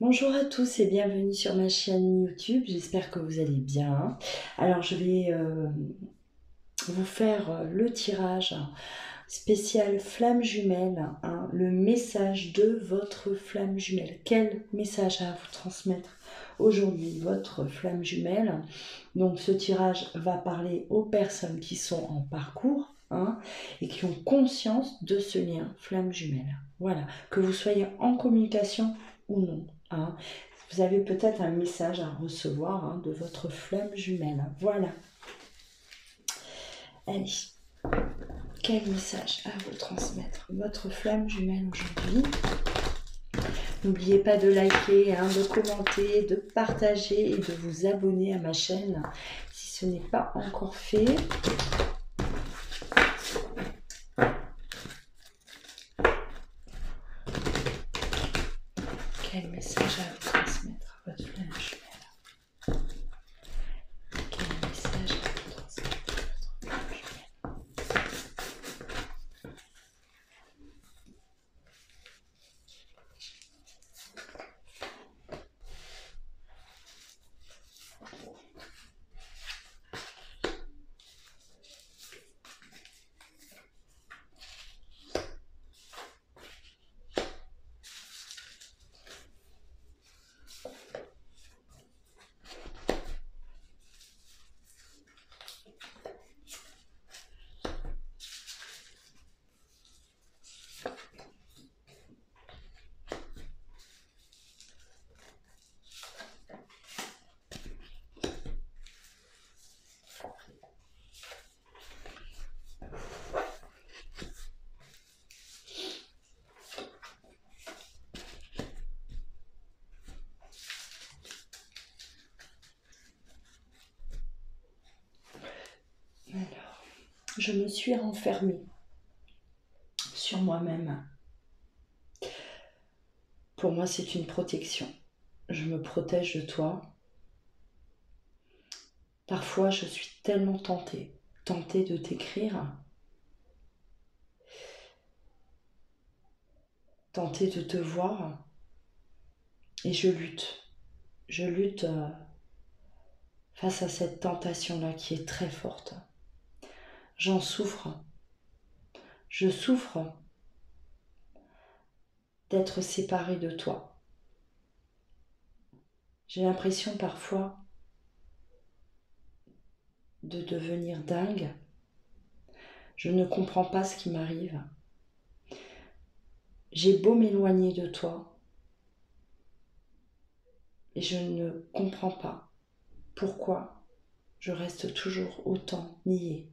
Bonjour à tous et bienvenue sur ma chaîne YouTube, j'espère que vous allez bien. Alors je vais vous faire le tirage spécial flamme jumelle, hein, le message de votre flamme jumelle. Quel message à vous transmettre aujourd'hui, votre flamme jumelle? Donc ce tirage va parler aux personnes qui sont en parcours, hein, et qui ont conscience de ce lien flamme jumelle. Voilà, que vous soyez en communication ou non, hein. Vous avez peut-être un message à recevoir, hein, de votre flamme jumelle. Voilà. Allez, quel message à vous transmettre votre flamme jumelle aujourd'hui? N'oubliez pas de liker, hein, de commenter, de partager et de vous abonner à ma chaîne si ce n'est pas encore fait. Quel message à vous transmettre votre flamme jumelle? Quel message à vous transmettre votre flamme jumelle? Alors, je me suis renfermée sur moi-même. Pour moi, c'est une protection. Je me protège de toi. Parfois, je suis tellement tentée de t'écrire, tentée de te voir, et je lutte. Je lutte face à cette tentation-là qui est très forte. J'en souffre. Je souffre d'être séparée de toi. J'ai l'impression parfois de devenir dingue. Je ne comprends pas ce qui m'arrive. J'ai beau m'éloigner de toi et je ne comprends pas pourquoi je reste toujours autant niée.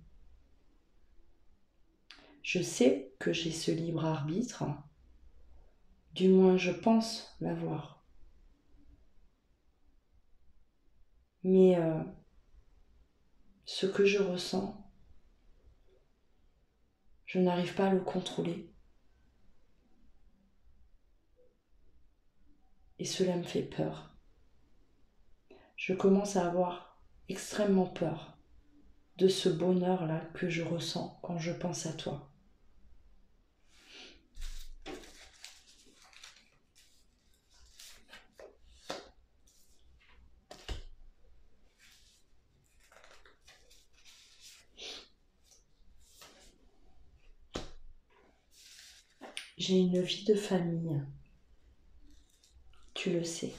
Je sais que j'ai ce libre arbitre, du moins je pense l'avoir. Mais ce que je ressens, je n'arrive pas à le contrôler. Et cela me fait peur. Je commence à avoir extrêmement peur de ce bonheur-là que je ressens quand je pense à toi. J'ai une vie de famille, tu le sais.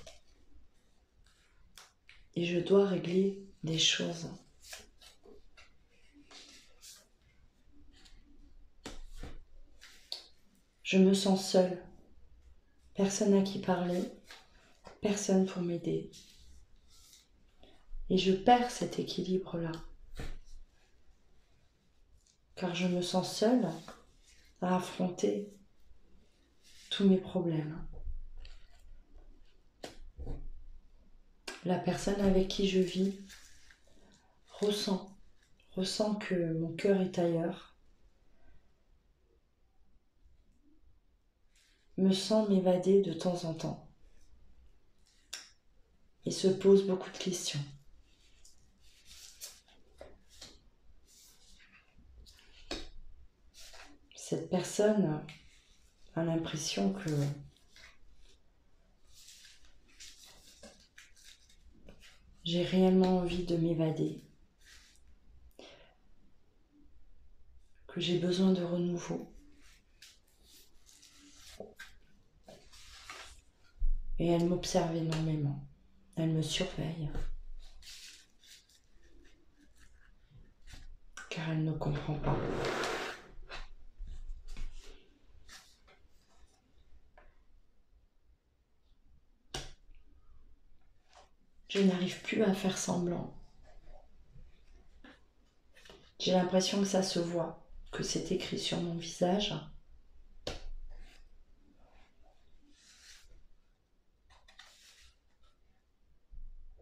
Et je dois régler des choses. Je me sens seule. Personne à qui parler, personne pour m'aider. Et je perds cet équilibre-là. Car je me sens seule à affronter tous mes problèmes. La personne avec qui je vis ressent que mon cœur est ailleurs, me sent m'évader de temps en temps et se pose beaucoup de questions. Cette personne a l'impression que j'ai réellement envie de m'évader, que j'ai besoin de renouveau. Et elle m'observe énormément, elle me surveille, car elle ne comprend pas. Je n'arrive plus à faire semblant. J'ai l'impression que ça se voit, que c'est écrit sur mon visage.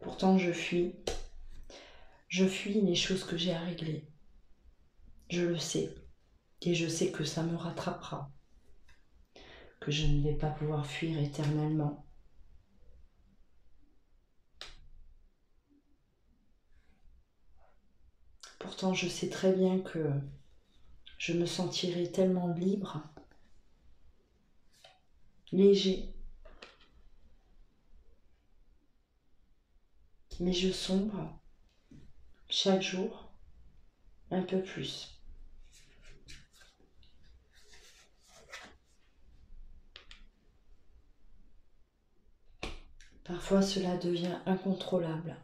Pourtant, je fuis. Je fuis les choses que j'ai à régler. Je le sais. Et je sais que ça me rattrapera. Que je ne vais pas pouvoir fuir éternellement. Pourtant, je sais très bien que je me sentirai tellement libre, léger. Mais je sombre chaque jour un peu plus. Parfois, cela devient incontrôlable.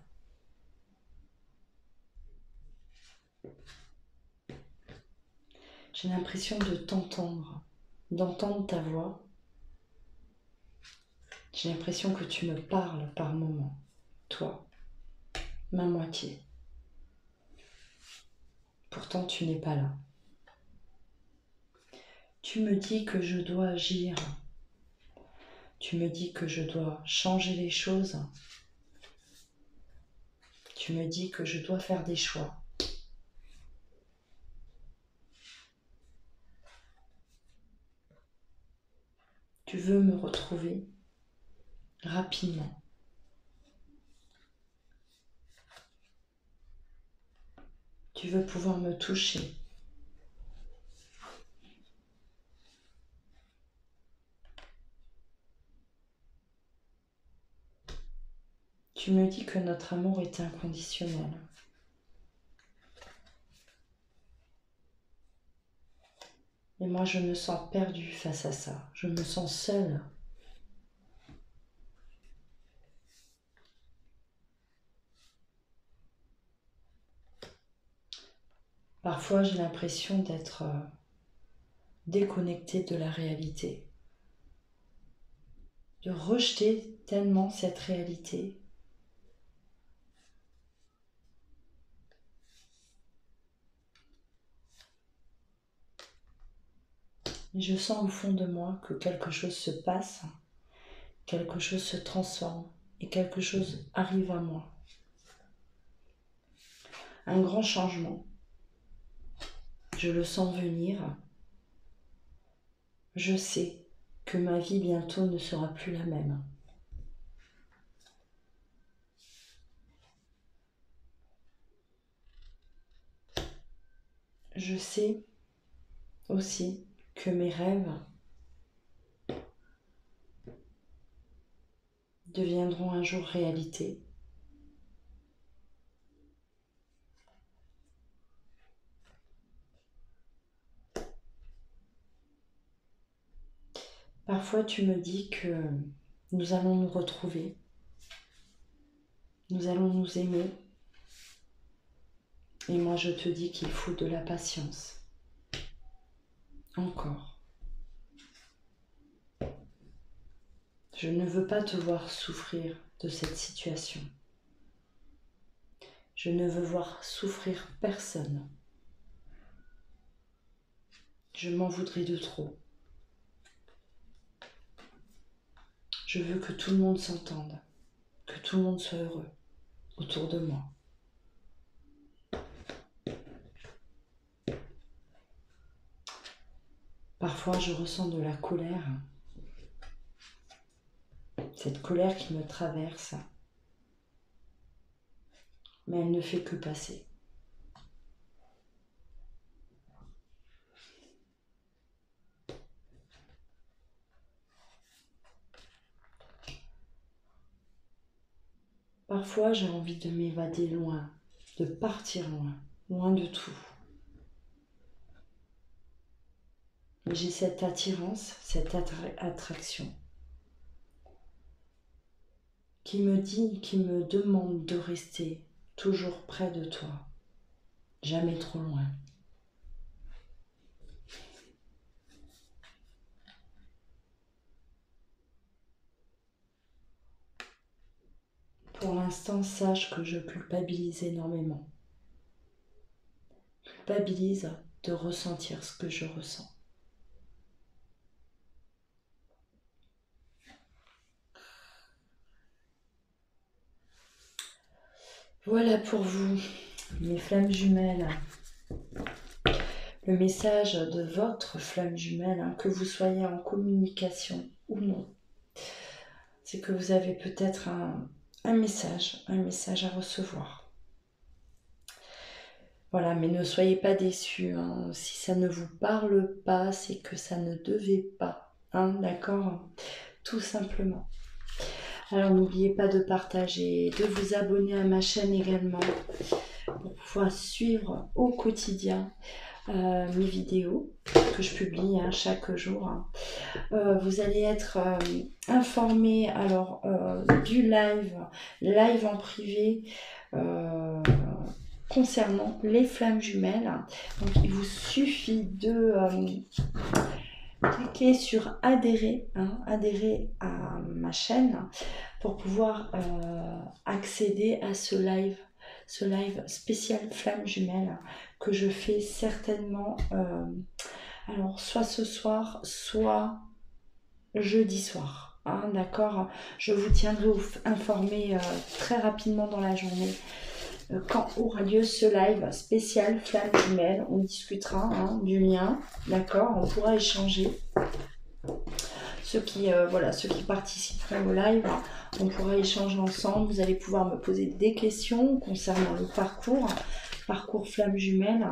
J'ai l'impression de t'entendre, d'entendre ta voix. J'ai l'impression que tu me parles par moments, toi, ma moitié. Pourtant, tu n'es pas là. Tu me dis que je dois agir. Tu me dis que je dois changer les choses. Tu me dis que je dois faire des choix. Tu veux me retrouver rapidement. Tu veux pouvoir me toucher. Tu me dis que notre amour est inconditionnel. Et moi, je me sens perdue face à ça. Je me sens seule. Parfois, j'ai l'impression d'être déconnectée de la réalité, de rejeter tellement cette réalité. Et je sens au fond de moi que quelque chose se passe, quelque chose se transforme et quelque chose arrive à moi. Un grand changement. Je le sens venir. Je sais que ma vie bientôt ne sera plus la même. Je sais aussi que mes rêves deviendront un jour réalité. Parfois tu me dis que nous allons nous retrouver, nous allons nous aimer, et moi je te dis qu'il faut de la patience. Encore. Je ne veux pas te voir souffrir de cette situation. Je ne veux voir souffrir personne. Je m'en voudrais de trop. Je veux que tout le monde s'entende, que tout le monde soit heureux autour de moi. Parfois, je ressens de la colère, cette colère qui me traverse, mais elle ne fait que passer. Parfois, j'ai envie de m'évader loin, de partir loin, loin de tout. Mais j'ai cette attirance, cette attraction qui me dit, qui me demande de rester toujours près de toi, jamais trop loin. Pour l'instant, sache que je culpabilise énormément. Culpabilise de ressentir ce que je ressens. Voilà pour vous, mes flammes jumelles. Le message de votre flamme jumelle, que vous soyez en communication ou non, c'est que vous avez peut-être un message à recevoir. Voilà, mais ne soyez pas déçus. Si ça ne vous parle pas, c'est que ça ne devait pas. D'accord ? Tout simplement. Alors n'oubliez pas de partager, de vous abonner à ma chaîne également pour pouvoir suivre au quotidien mes vidéos que je publie chaque jour. Vous allez être informés alors du live en privé concernant les flammes jumelles. Donc il vous suffit de cliquer sur adhérer, adhérer à ma chaîne pour pouvoir accéder à ce live spécial flammes jumelles que je fais certainement alors soit ce soir, soit jeudi soir. D'accord, je vous tiendrai informé très rapidement dans la journée quand aura lieu ce live spécial flammes jumelles. On discutera du lien, d'accord, on pourra échanger. Ceux qui participeront au live, on pourra échanger ensemble. Vous allez pouvoir me poser des questions concernant le parcours flammes jumelles,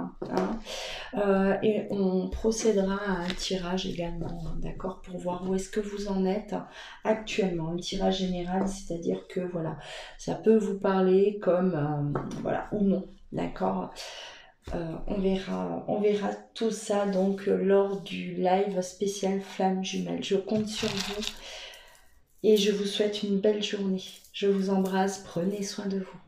et on procédera à un tirage également, d'accord, pour voir où est-ce que vous en êtes actuellement. Un tirage général, c'est-à-dire que voilà, ça peut vous parler comme voilà ou non, d'accord. On verra tout ça donc lors du live spécial flammes jumelles. Je compte sur vous et je vous souhaite une belle journée. Je vous embrasse, prenez soin de vous.